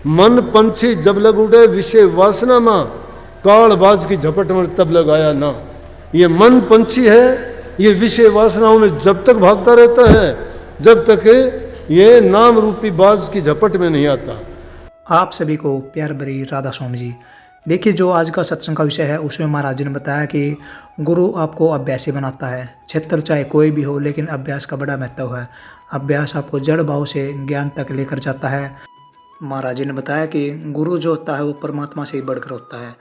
मन पंछी जब लग उड़े विषय वासना मां, कालबाज की झपट में तब लगाया ना। ये मन पंछी है, ये विषय वासनाओं में जब तक भागता रहता है जब तक ये नाम रूपी बाज की झपट में नहीं आता। आप सभी को प्यार भरी राधा स्वामी जी। देखिए, जो आज का सत्संग का विषय है उसमें महाराज जी ने बताया कि गुरु आपको अभ्यासी बनाता है। क्षेत्र चाहे कोई भी हो, लेकिन अभ्यास का बड़ा महत्व है। अभ्यास आपको जड़ भाव से ज्ञान तक लेकर जाता है। महाराज जी ने बताया कि गुरु जो होता है वो परमात्मा से ही बढ़कर होता है,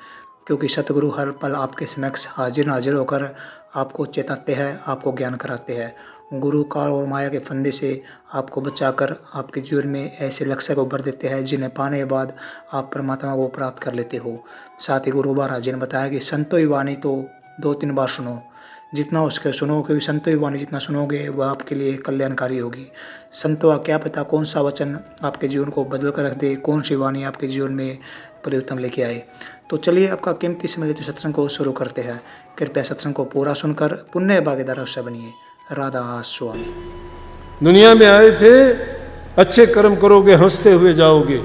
क्योंकि सतगुरु हर पल आपके समक्ष हाजिर नाजिर होकर आपको चेताते हैं, आपको ज्ञान कराते हैं। गुरु काल और माया के फंदे से आपको बचाकर आपके जीवन में ऐसे लक्ष्य को भर देते हैं जिन्हें पाने के बाद आप परमात्मा को प्राप्त कर लेते हो। साथ ही गुरु महाराज जी ने बताया कि संतों की वाणी तो 2-3 बार सुनो, जितना उसके सुनो, क्योंकि संतों की वाणी जितना सुनोगे वह आपके लिए कल्याणकारी होगी। संतों का क्या पता कौन सा वचन आपके जीवन को बदल कर रख दे, कौन सी वाणी आपके जीवन में परिवर्तन लेके आए। तो चलिए आपका कीमती समय लेते सत्संग को शुरू करते हैं। कृपया सत्संग को पूरा सुनकर पुण्य भागीदार अवश्य बनिए। राधा स्वामी। दुनिया में आए थे, अच्छे कर्म करोगे हंसते हुए जाओगे,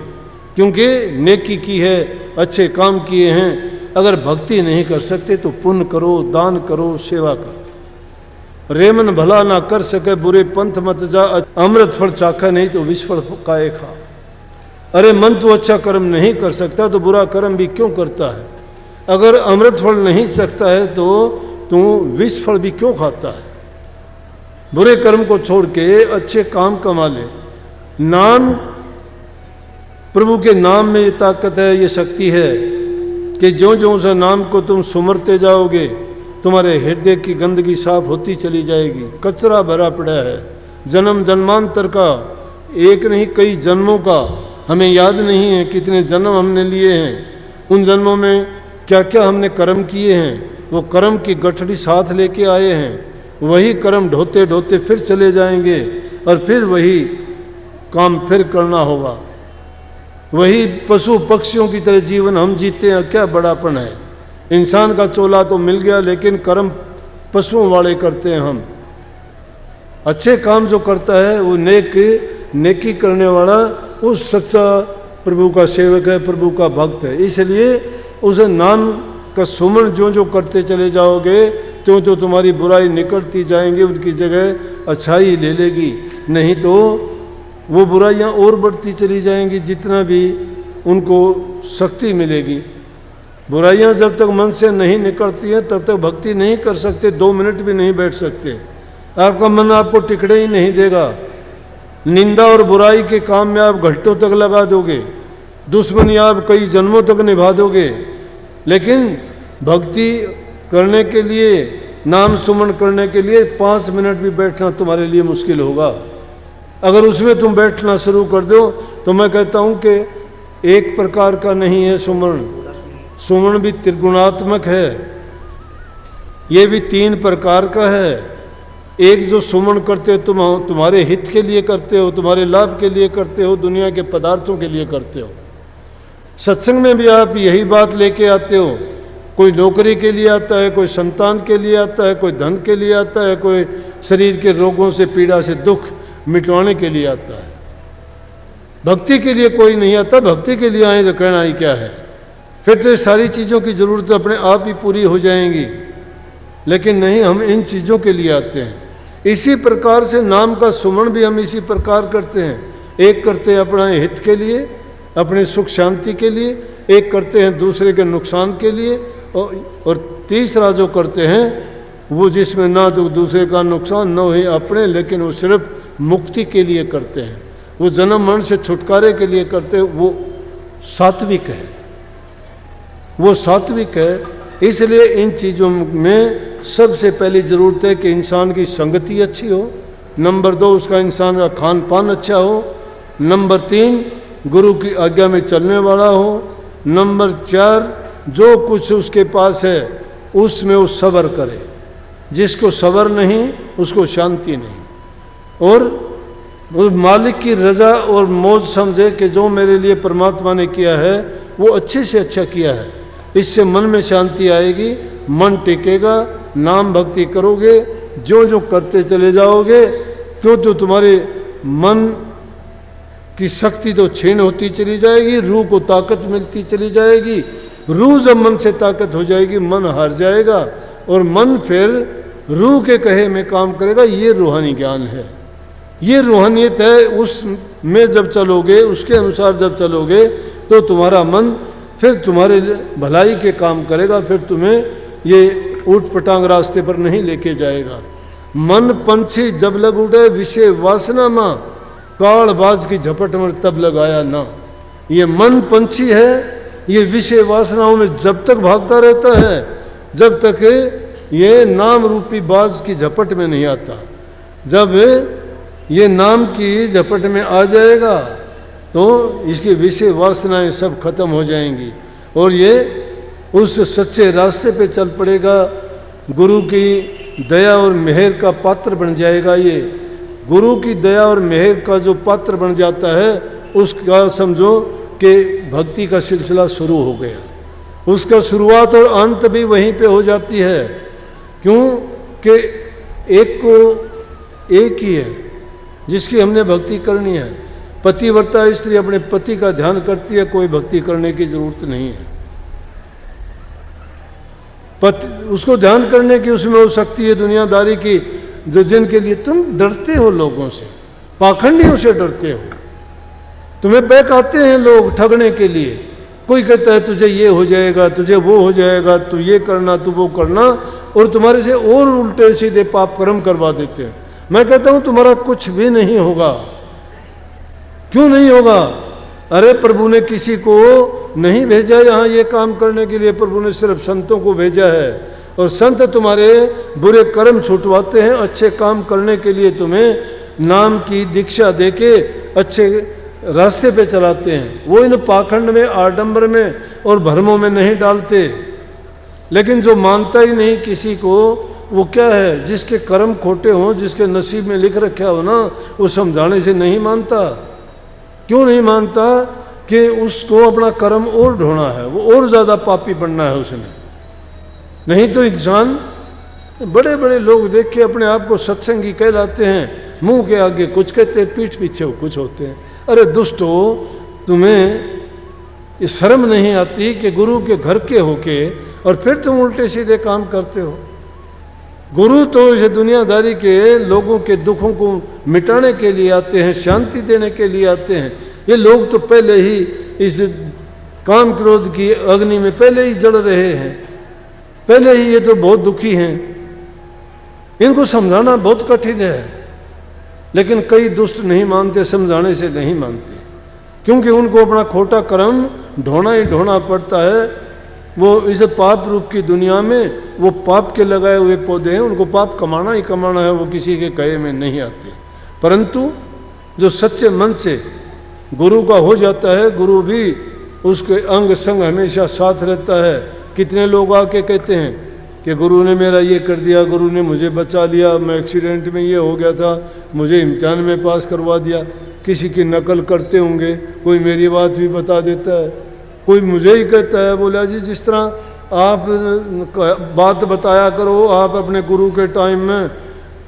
क्योंकि नेकी की है, अच्छे काम किए हैं। अगर भक्ति नहीं कर सकते तो पुण्य करो, दान करो, सेवा करो। रेमन भला ना कर सके बुरे पंथ मत जा, अमृत फल चाखा नहीं तो विश्व काए खा। अरे मन तो अच्छा कर्म नहीं कर सकता तो बुरा कर्म भी क्यों करता है? अगर अमृत फल नहीं सकता है तो तू विष फल भी क्यों खाता है? बुरे कर्म को छोड़ के अच्छे काम कमा ले। नाम, प्रभु के नाम में ये ताकत है, ये शक्ति है कि जो जो उस नाम को तुम सुमरते जाओगे तुम्हारे हृदय की गंदगी साफ होती चली जाएगी। कचरा भरा पड़ा है जन्म जन्मांतर का, एक नहीं कई जन्मों का। हमें याद नहीं है कितने जन्म हमने लिए हैं, उन जन्मों में क्या क्या हमने कर्म किए हैं। वो कर्म की गठड़ी साथ लेके आए हैं, वही कर्म ढोते ढोते फिर चले जाएंगे और फिर वही काम फिर करना होगा। वही पशु पक्षियों की तरह जीवन हम जीते हैं, क्या बड़ापन है। इंसान का चोला तो मिल गया, लेकिन कर्म पशुओं वाले करते हैं हम। अच्छे काम जो करता है वो नेकी करने वाला वो सच्चा प्रभु का सेवक है, प्रभु का भक्त है। इसलिए उस नाम का सुमन जो जो करते चले जाओगे त्यों तो तुम्हारी बुराई निकलती जाएंगी, उनकी जगह अच्छाई ले लेगी। नहीं तो वो बुराइयां और बढ़ती चली जाएंगी जितना भी उनको शक्ति मिलेगी। बुराइयां जब तक मन से नहीं निकलती हैं तब तक भक्ति नहीं कर सकते, 2 मिनट भी नहीं बैठ सकते। आपका मन आपको टिकड़े ही नहीं देगा। निंदा और बुराई के काम में आप घंटों तक लगा दोगे, दुश्मनी आप कई जन्मों तक निभा दोगे। लेकिन भक्ति करने के लिए, नाम सुमन करने के लिए 5 मिनट भी बैठना तुम्हारे लिए मुश्किल होगा। अगर उसमें तुम बैठना शुरू कर दो तो मैं कहता हूँ कि एक प्रकार का नहीं है सुमन, सुमन भी त्रिगुणात्मक है। ये भी 3 प्रकार का है। एक जो सुमन करते हो तुम तुम्हारे हित के लिए करते हो, तुम्हारे लाभ के लिए करते हो, दुनिया के पदार्थों के लिए करते हो। सत्संग में भी आप यही बात लेके आते हो। कोई नौकरी के लिए आता है, कोई संतान के लिए आता है, कोई धन के लिए आता है, कोई शरीर के रोगों से पीड़ा से दुख मिटवाने के लिए आता है। भक्ति के लिए कोई नहीं आता। भक्ति के लिए आए तो कहना ही क्या है। फिर तो सारी चीज़ों की ज़रूरत अपने आप ही पूरी हो जाएंगी। लेकिन नहीं, हम इन चीज़ों के लिए आते हैं। इसी प्रकार से नाम का सुमन भी हम इसी प्रकार करते हैं। एक करते हैं अपने हित के लिए, अपने सुख शांति के लिए, एक करते हैं दूसरे के नुकसान के लिए, और तीसरा जो करते हैं वो जिसमें ना तो दूसरे का नुकसान न हो अपने, लेकिन वो सिर्फ मुक्ति के लिए करते हैं, वो जन्म मरण से छुटकारे के लिए करते हैं। वो सात्विक है, वो सात्विक है। इसलिए इन चीज़ों में सबसे पहली ज़रूरत है कि इंसान की संगति अच्छी हो। नंबर 2, उसका इंसान का खान पान अच्छा हो। नंबर 3, गुरु की आज्ञा में चलने वाला हो। नंबर 4, जो कुछ उसके पास है उसमें वो सब्र करे। जिसको सब्र नहीं उसको शांति नहीं। और उस मालिक की रजा और मौज समझे कि जो मेरे लिए परमात्मा ने किया है वो अच्छे से अच्छा किया है। इससे मन में शांति आएगी, मन टिकेगा। नाम भक्ति करोगे, जो जो करते चले जाओगे तो तुम्हारे मन कि शक्ति तो क्षीण होती चली जाएगी, रूह को ताकत मिलती चली जाएगी। रूह जब मन से ताकत हो जाएगी, मन हार जाएगा और मन फिर रूह के कहे में काम करेगा। ये रूहानी ज्ञान है, ये रूहानियत है। उसमें जब चलोगे, उसके अनुसार जब चलोगे तो तुम्हारा मन फिर तुम्हारे भलाई के काम करेगा, फिर तुम्हें ये ऊट पटांग रास्ते पर नहीं लेके जाएगा। मन पंछी जब लग उड़े विषय वासना माँ, काल बाज की झपट में तब लगाया ना। ये मन पंछी है, ये विषय वासनाओं में जब तक भागता रहता है जब तक ये नाम रूपी बाज की झपट में नहीं आता। जब ये नाम की झपट में आ जाएगा तो इसकी विषय वासनाएं सब खत्म हो जाएंगी और ये उस सच्चे रास्ते पे चल पड़ेगा। गुरु की दया और मेहर का पात्र बन जाएगा। ये गुरु की दया और मेहर का जो पात्र बन जाता है, उसका समझो कि भक्ति का सिलसिला शुरू हो गया। उसका शुरुआत और अंत भी वहीं पे हो जाती है। क्यों कि एक को एक ही है जिसकी हमने भक्ति करनी है। पतिव्रता स्त्री अपने पति का ध्यान करती है, कोई भक्ति करने की जरूरत नहीं है। उसको ध्यान करने की उसमें हो सकती है दुनियादारी की, जो जिनके लिए तुम डरते हो, लोगों से, पाखंडियों से डरते हो। तुम्हें बहकाते हैं लोग ठगने के लिए। कोई कहता है तुझे ये हो जाएगा, तुझे वो हो जाएगा, तू ये करना, तू वो करना, और तुम्हारे से और उल्टे सीधे पाप कर्म करवा देते हैं। मैं कहता हूं तुम्हारा कुछ भी नहीं होगा। क्यों नहीं होगा? अरे प्रभु ने किसी को नहीं भेजा यहाँ ये काम करने के लिए, प्रभु ने सिर्फ संतों को भेजा है। और संत तुम्हारे बुरे कर्म छुटवाते हैं, अच्छे काम करने के लिए तुम्हें नाम की दीक्षा देके अच्छे रास्ते पे चलाते हैं। वो इन पाखंड में, आडंबर में और भ्रमों में नहीं डालते। लेकिन जो मानता ही नहीं किसी को, वो क्या है? जिसके कर्म खोटे हों, जिसके नसीब में लिख रखा हो ना, वो समझाने से नहीं मानता। क्यों नहीं मानता? कि उसको अपना कर्म और ढोना है, वो और ज़्यादा पापी बनना है उसने। नहीं तो इंसान, बड़े बड़े लोग देख के अपने आप को सत्संगी कहलाते हैं, मुंह के आगे कुछ कहते हैं, पीठ पीछे कुछ होते हैं। अरे दुष्ट हो, तुम्हें ये शर्म नहीं आती कि गुरु के घर के होके और फिर तुम उल्टे सीधे काम करते हो। गुरु तो इस दुनियादारी के लोगों के दुखों को मिटाने के लिए आते हैं, शांति देने के लिए आते हैं। ये लोग तो पहले ही इस काम क्रोध की अग्नि में पहले ही जल रहे हैं, पहले ही ये तो बहुत दुखी हैं। इनको समझाना बहुत कठिन है, लेकिन कई दुष्ट नहीं मानते, समझाने से नहीं मानते, क्योंकि उनको अपना खोटा कर्म ढोना ही ढोना पड़ता है। वो इस पाप रूप की दुनिया में वो पाप के लगाए हुए पौधे हैं, उनको पाप कमाना ही कमाना है, वो किसी के कहे में नहीं आते। परंतु जो सच्चे मन से गुरु का हो जाता है, गुरु भी उसके अंग संग हमेशा साथ रहता है। कितने लोग आके कहते हैं कि गुरु ने मेरा ये कर दिया, गुरु ने मुझे बचा लिया, मैं एक्सीडेंट में ये हो गया था, मुझे इम्तिहान में पास करवा दिया। किसी की नकल करते होंगे, कोई मेरी बात भी बता देता है, कोई मुझे ही कहता है, बोला जी जिस तरह आप बात बताया करो, आप अपने गुरु के टाइम में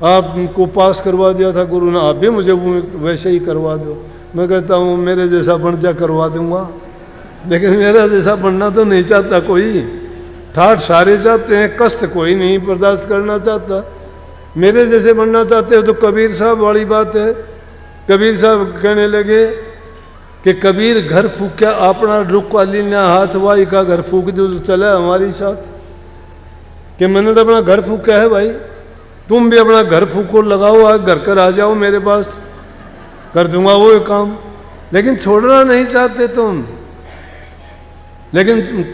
आपको पास करवा दिया था गुरु ने, आप भी मुझे वैसे ही करवा दो। मैं कहता हूँ मेरे जैसा बन जा, करवा दूंगा, लेकिन मेरा जैसा बनना तो नहीं चाहता कोई। ठाठ सारे चाहते हैं, कष्ट कोई नहीं बर्दाश्त करना चाहता। मेरे जैसे बनना चाहते हो तो कबीर साहब वाली बात है। कबीर साहब कहने लगे कि कबीर घर फूक्या अपना रुख वाली ने हाथ वाई का घर फूक दो तो चला हमारी साथ। कि मैंने तो अपना घर फूका है भाई, तुम भी अपना घर फूको, लगाओ, आ घर कर आ जाओ मेरे पास, कर दूंगा वो काम। लेकिन छोड़ना नहीं चाहते तुम। लेकिन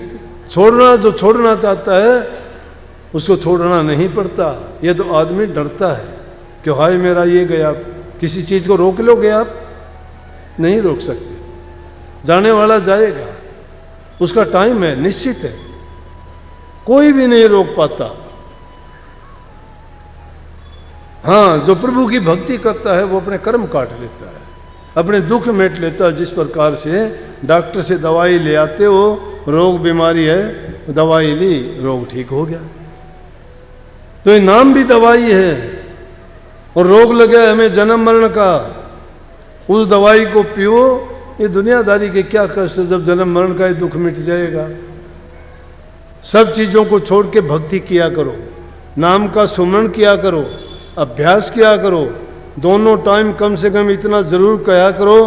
छोड़ना, जो छोड़ना चाहता है उसको छोड़ना नहीं पड़ता। ये तो आदमी डरता है कि हाय मेरा ये गया। किसी चीज़ को रोक लोगे आप? नहीं रोक सकते। जाने वाला जाएगा, उसका टाइम है, निश्चित है, कोई भी नहीं रोक पाता। हाँ, जो प्रभु की भक्ति करता है वो अपने कर्म काट लेता है, अपने दुख मेट लेता है। जिस प्रकार से डॉक्टर से दवाई ले आते हो, रोग बीमारी है, दवाई ली, रोग ठीक हो गया। तो ये नाम भी दवाई है। और रोग लगे हमें जन्म मरण का, उस दवाई को पियो। ये दुनियादारी के क्या कष्ट, जब जन्म मरण का ये दुख मिट जाएगा। सब चीज़ों को छोड़ के भक्ति किया करो, नाम का सुमरण किया करो, अभ्यास किया करो। दोनों टाइम कम से कम इतना ज़रूर कहा करो,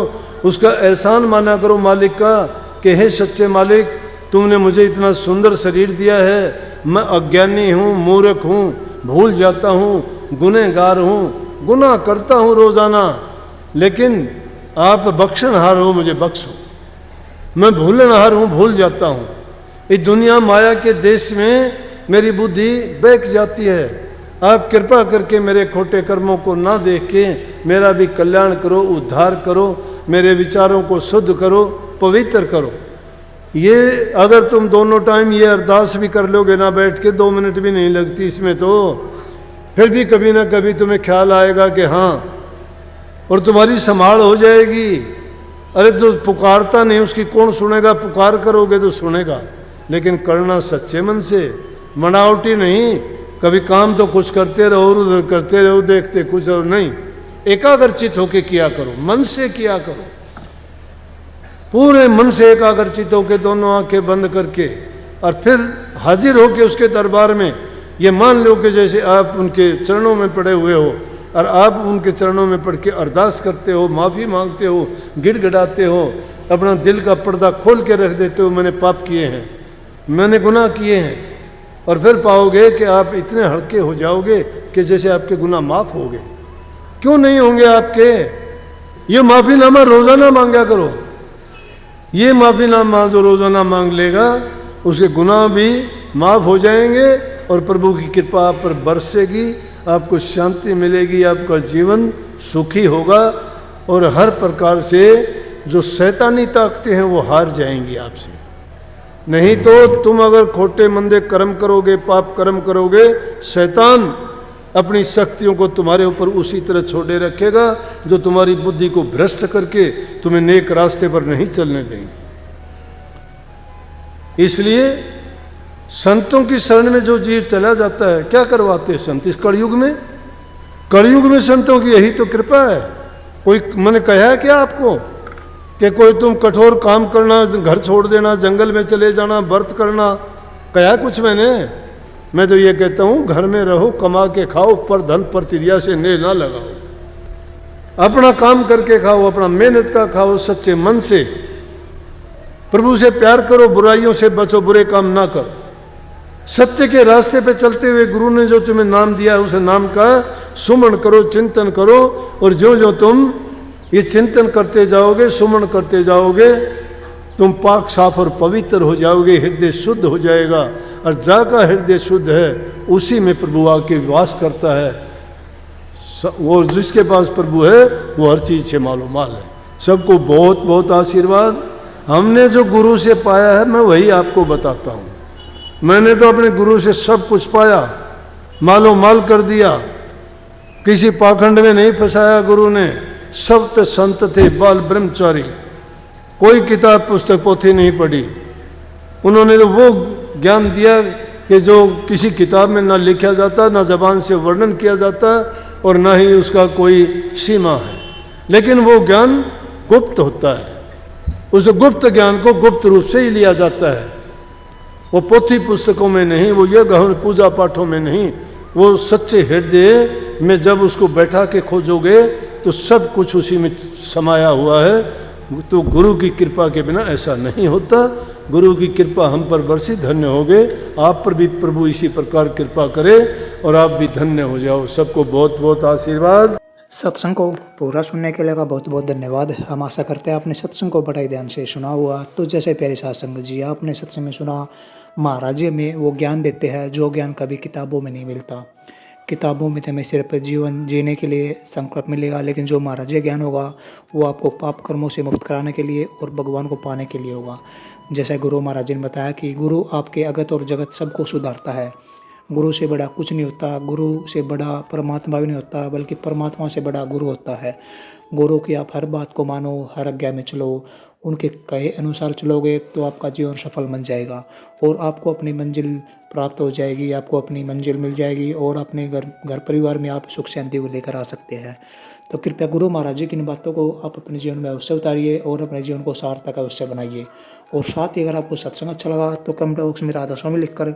उसका एहसान माना करो मालिक का कि हे सच्चे मालिक, तुमने मुझे इतना सुंदर शरीर दिया है, मैं अज्ञानी हूँ, मूर्ख हूँ, भूल जाता हूँ, गुनहगार हूँ, गुनाह करता हूँ रोज़ाना, लेकिन आप बख्शनहार हो, मुझे बख्शो। मैं भूलनहार हूँ, भूल जाता हूँ। इस दुनिया माया के देश में मेरी बुद्धि बहक जाती है। आप कृपा करके मेरे खोटे कर्मों को ना देख के मेरा भी कल्याण करो, उद्धार करो, मेरे विचारों को शुद्ध करो, पवित्र करो। ये अगर तुम दोनों टाइम ये अरदास भी कर लोगे ना बैठ के, 2 मिनट भी नहीं लगती इसमें, तो फिर भी कभी ना कभी तुम्हें ख्याल आएगा कि हाँ, और तुम्हारी संभाल हो जाएगी। अरे जो पुकारता नहीं उसकी कौन सुनेगा, पुकार करोगे तो सुनेगा, लेकिन करना सच्चे मन से, बनावटी नहीं। कभी काम तो कुछ करते रहो, उधर करते रहो, देखते कुछ और नहीं। एकाग्रचित होके किया करो, मन से किया करो, पूरे मन से एकाग्रचित होके, दोनों आंखें बंद करके, और फिर हाजिर होके उसके दरबार में ये मान लो कि जैसे आप उनके चरणों में पड़े हुए हो, और आप उनके चरणों में पड़ के अरदास करते हो, माफ़ी मांगते हो, गिड़गिड़ाते हो, अपना दिल का पर्दा खोल के रख देते हो, मैंने पाप किए हैं, मैंने गुनाह किए हैं। और फिर पाओगे कि आप इतने हल्के हो जाओगे कि जैसे आपके गुनाह माफ़ हो गए। क्यों नहीं होंगे आपके? ये माफ़ीनामा रोज़ाना मांगा करो। ये माफ़ीनामा जो रोज़ाना मांग लेगा, उसके गुनाह भी माफ़ हो जाएंगे, और प्रभु की कृपा आप पर बरसेगी, आपको शांति मिलेगी, आपका जीवन सुखी होगा, और हर प्रकार से जो शैतानी ताकतें हैं वो हार जाएंगी आपसे। नहीं तो तुम अगर खोटे मंदे कर्म करोगे, पाप कर्म करोगे, शैतान अपनी शक्तियों को तुम्हारे ऊपर उसी तरह छोड़े रखेगा जो तुम्हारी बुद्धि को भ्रष्ट करके तुम्हें नेक रास्ते पर नहीं चलने देंगे। इसलिए संतों की शरण में जो जीव चला जाता है, क्या करवाते हैं संत इस कलयुग में? कलयुग में संतों की यही तो कृपा है। कोई मैंने कहा है क्या आपको कि कोई तुम कठोर काम करना, घर छोड़ देना, जंगल में चले जाना, व्रत करना, कहा कुछ मैंने? मैं तो ये कहता हूँ, घर में रहो, कमा के खाओ, पर धन पर तिरिया से ने ना लगाओ, अपना काम करके खाओ, अपना मेहनत का खाओ, सच्चे मन से प्रभु से प्यार करो, बुराइयों से बचो, बुरे काम ना करो। सत्य के रास्ते पे चलते हुए गुरु ने जो तुम्हें नाम दिया है, उस नाम का सुमन करो, चिंतन करो, और जो जो तुम ये चिंतन करते जाओगे, सुमन करते जाओगे, तुम पाक साफ और पवित्र हो जाओगे, हृदय शुद्ध हो जाएगा। और जाका हृदय शुद्ध है, उसी में प्रभु आके वास करता है। वो जिसके पास प्रभु है वो हर चीज़ से मालूम माल है। सबको बहुत बहुत आशीर्वाद। हमने जो गुरु से पाया है मैं वही आपको बताता हूँ। मैंने तो अपने गुरु से सब कुछ पाया, मालो माल कर दिया, किसी पाखंड में नहीं फंसाया गुरु ने। सप्त संत थे बाल ब्रह्मचारी, कोई किताब पुस्तक पोथी नहीं पढ़ी। उन्होंने तो वो ज्ञान दिया कि जो किसी किताब में ना लिखा जाता, ना जबान से वर्णन किया जाता, और ना ही उसका कोई सीमा है। लेकिन वो ज्ञान गुप्त होता है, उस गुप्त ज्ञान को गुप्त रूप से ही लिया जाता है। वो पोथी पुस्तकों में नहीं, वो ये गहन पूजा पाठों में नहीं, वो सच्चे हृदय में जब उसको बैठा के खोजोगे तो सब कुछ उसी में समाया हुआ है। तो गुरु की कृपा के बिना ऐसा नहीं होता। गुरु की कृपा हम पर बरसी, धन्य हो गए। आप पर भी प्रभु इसी प्रकार कृपा करे और आप भी धन्य हो जाओ। सबको बहुत बहुत आशीर्वाद। सत्संग को पूरा सुनने के लिए का बहुत बहुत धन्यवाद। हम आशा करते हैं आपने सत्संग को बड़े ध्यान से सुना हुआ। तो जैसे प्यारे साथ संगत जी, आपने सत्संग में सुना, महाराज जी में वो ज्ञान देते हैं जो ज्ञान कभी किताबों में नहीं मिलता। किताबों में तो हमें सिर्फ जीवन जीने के लिए संकल्प मिलेगा, लेकिन जो महाराज ज्ञान होगा वो आपको पाप कर्मों से मुक्त कराने के लिए और भगवान को पाने के लिए होगा। जैसे गुरु महाराज जी ने बताया कि गुरु आपके अगत और जगत सबको सुधारता है। गुरु से बड़ा कुछ नहीं होता, गुरु से बड़ा परमात्मा भी नहीं होता, बल्कि परमात्मा से बड़ा गुरु होता है। गुरु की आप हर बात को मानो, हर आज्ञा में चलो, उनके कहे अनुसार चलोगे तो आपका जीवन सफल बन जाएगा और आपको अपनी मंजिल प्राप्त हो जाएगी, आपको अपनी मंजिल मिल जाएगी और अपने घर परिवार में आप सुख शांति को लेकर आ सकते हैं। तो कृपया गुरु महाराज जी की इन बातों को आप अपने जीवन में अवश्य उतारिए और अपने जीवन को सार्थक अवश्य बनाइए। और साथ ही अगर आपको सत्संग अच्छा लगा तो कमेंट बॉक्स में राधा स्वामी लिखकर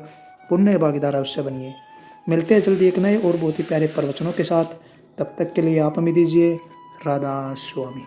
पुण्य भागीदार अवश्य बनिए। मिलते हैं जल्दी एक नए और बहुत ही प्यारे प्रवचनों के साथ। तब तक के लिए आप हमें दीजिए राधा स्वामी।